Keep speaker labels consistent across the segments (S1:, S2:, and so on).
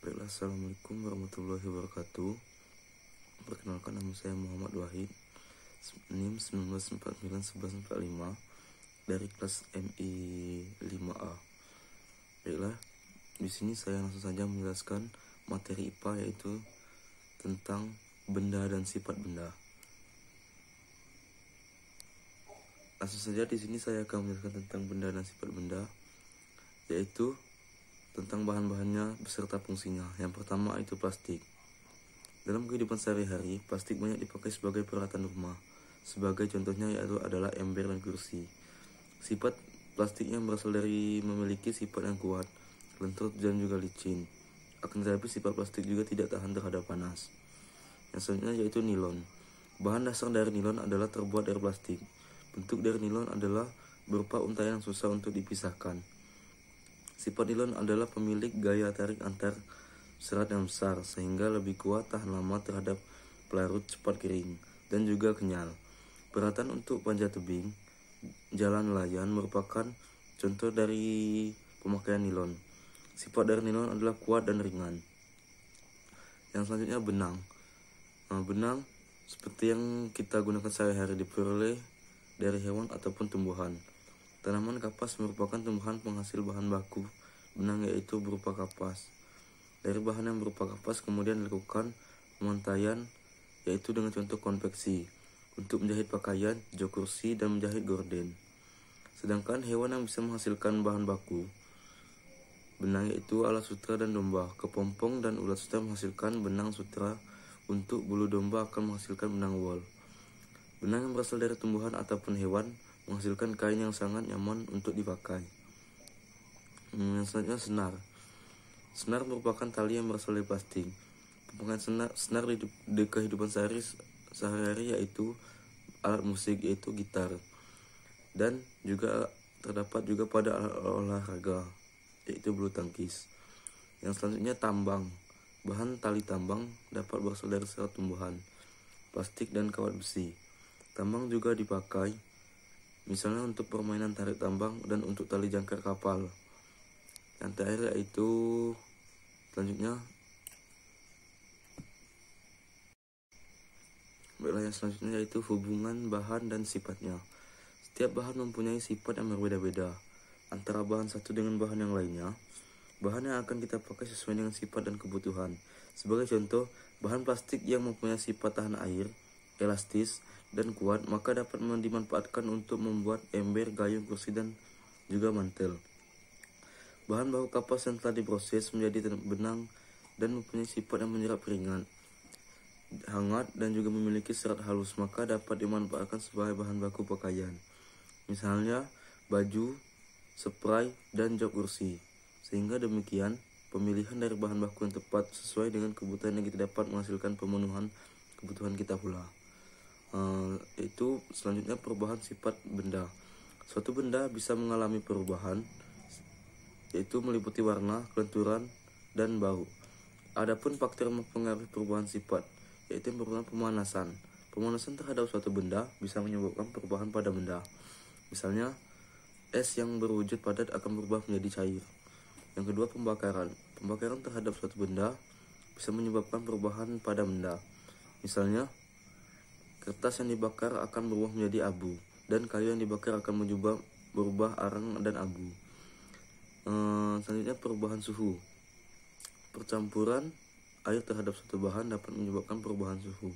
S1: Baiklah, assalamualaikum warahmatullahi wabarakatuh. Perkenalkan, nama saya Muhammad Wahid, NIM 19491145 dari kelas MI 5A. Baiklah, di sini saya langsung saja menjelaskan materi IPA, yaitu tentang benda dan sifat benda. Langsung saja di sini saya akan menjelaskan tentang benda dan sifat benda, yaitu tentang bahan-bahannya beserta fungsinya. Yang pertama itu plastik. Dalam kehidupan sehari-hari, plastik banyak dipakai sebagai peralatan rumah. Sebagai contohnya yaitu adalah ember dan kursi. Sifat plastik yang berasal dari memiliki sifat yang kuat, lentur dan juga licin. Akan tetapi sifat plastik juga tidak tahan terhadap panas. Yang selanjutnya yaitu nilon. Bahan dasar dari nilon adalah terbuat dari plastik. Bentuk dari nilon adalah berupa untaian yang susah untuk dipisahkan. Sifat nilon adalah pemilik gaya tarik antar serat yang besar, sehingga lebih kuat, tahan lama terhadap pelarut, cepat kering, dan juga kenyal. Peralatan untuk panjat tebing, jalan layang merupakan contoh dari pemakaian nilon. Sifat dari nilon adalah kuat dan ringan. Yang selanjutnya benang. Benang seperti yang kita gunakan sehari-hari diperoleh dari hewan ataupun tumbuhan. Tanaman kapas merupakan tumbuhan penghasil bahan baku benang, yaitu berupa kapas. Dari bahan yang berupa kapas kemudian dilakukan pemantaian, yaitu dengan contoh konveksi untuk menjahit pakaian, jok kursi, dan menjahit gorden. Sedangkan hewan yang bisa menghasilkan bahan baku benang yaitu alat sutra dan domba. Kepompong dan ulat sutra menghasilkan benang sutra. Untuk bulu domba akan menghasilkan benang wol. Benang yang berasal dari tumbuhan ataupun hewan menghasilkan kain yang sangat nyaman untuk dipakai. Yang selanjutnya senar. Senar merupakan tali yang berasal dari plastik. Pemakaian senar di kehidupan sehari-hari yaitu alat musik, yaitu gitar. Dan juga terdapat juga pada alat olahraga, yaitu bulu tangkis. Yang selanjutnya tambang. Bahan tali tambang dapat berasal dari serat tumbuhan, plastik, dan kawat besi. Tambang juga dipakai misalnya untuk permainan tarik tambang dan untuk tali jangkar kapal. Yang terakhir yaitu selanjutnya. Baiklah, yang selanjutnya yaitu hubungan bahan dan sifatnya. Setiap bahan mempunyai sifat yang berbeda-beda antara bahan satu dengan bahan yang lainnya. Bahan yang akan kita pakai sesuai dengan sifat dan kebutuhan. Sebagai contoh, bahan plastik yang mempunyai sifat tahan air, elastis, dan kuat, maka dapat dimanfaatkan untuk membuat ember, gayung, kursi, dan juga mantel. Bahan baku kapas yang telah diproses menjadi benang dan mempunyai sifat yang menyerap ringan, hangat, dan juga memiliki serat halus, maka dapat dimanfaatkan sebagai bahan baku pakaian. Misalnya baju, spray, dan jok kursi. Sehingga demikian, pemilihan dari bahan baku yang tepat sesuai dengan kebutuhan yang kita dapat menghasilkan pemenuhan kebutuhan kita pula. Itu selanjutnya perubahan sifat benda. Suatu benda bisa mengalami perubahan, yaitu meliputi warna, kelenturan, dan bau. Adapun faktor mempengaruhi perubahan sifat, yaitu merupakan pemanasan. Pemanasan terhadap suatu benda bisa menyebabkan perubahan pada benda. Misalnya, es yang berwujud padat akan berubah menjadi cair. Yang kedua, pembakaran. Pembakaran terhadap suatu benda bisa menyebabkan perubahan pada benda. Misalnya, kertas yang dibakar akan berubah menjadi abu, dan kayu yang dibakar akan berubah arang dan abu. Selanjutnya, perubahan suhu. Percampuran air terhadap suatu bahan dapat menyebabkan perubahan suhu.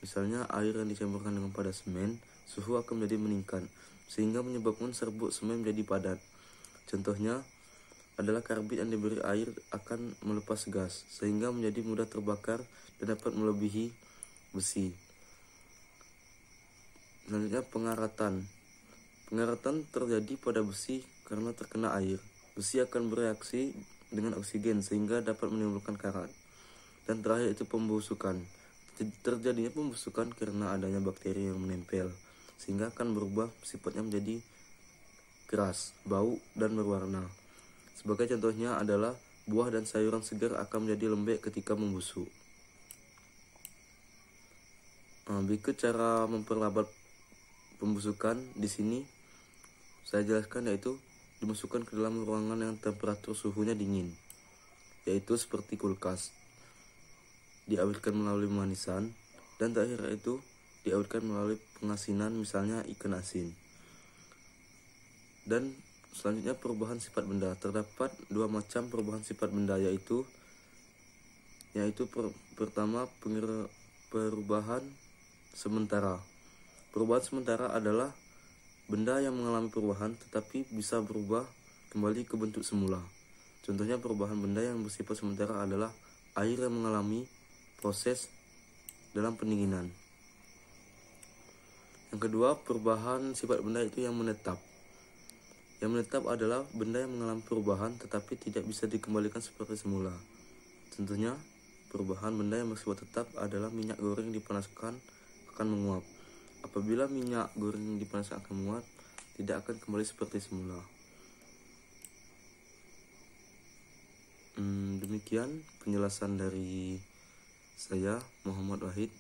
S1: Misalnya, air yang dicampurkan dengan pada semen, suhu akan menjadi meningkat, sehingga menyebabkan serbuk semen menjadi padat. Contohnya adalah karbit yang diberi air akan melepas gas, sehingga menjadi mudah terbakar dan dapat melebihi besi. Selanjutnya, pengaratan. Pengaratan terjadi pada besi karena terkena air. Besi akan bereaksi dengan oksigen sehingga dapat menimbulkan karat. Dan terakhir itu pembusukan. Terjadinya pembusukan karena adanya bakteri yang menempel, sehingga akan berubah sifatnya menjadi keras, bau, dan berwarna. Sebagai contohnya adalah buah dan sayuran segar akan menjadi lembek ketika membusuk. Berikut cara memperlambat pembusukan. Di sini saya jelaskan, yaitu dimasukkan ke dalam ruangan yang temperatur suhunya dingin. yaitu seperti kulkas, diawetkan melalui pemanisan, dan terakhir yaitu diawetkan melalui pengasinan, misalnya ikan asin. Dan selanjutnya perubahan sifat benda. Terdapat dua macam perubahan sifat benda, yaitu pertama perubahan sementara. Perubahan sementara adalah benda yang mengalami perubahan tetapi bisa berubah kembali ke bentuk semula. Contohnya perubahan benda yang bersifat sementara adalah air yang mengalami proses dalam pendinginan. Yang kedua, perubahan sifat benda itu yang menetap. Yang menetap adalah benda yang mengalami perubahan tetapi tidak bisa dikembalikan seperti semula. Contohnya, perubahan benda yang bersifat tetap adalah minyak goreng dipanaskan akan menguap. Apabila minyak goreng dipanaskan akan menguap, tidak akan kembali seperti semula. Demikian penjelasan dari saya, Muhammad Wahid.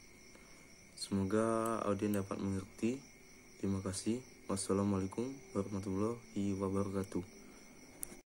S1: Semoga audien dapat mengerti. Terima kasih. Wassalamualaikum warahmatullahi wabarakatuh.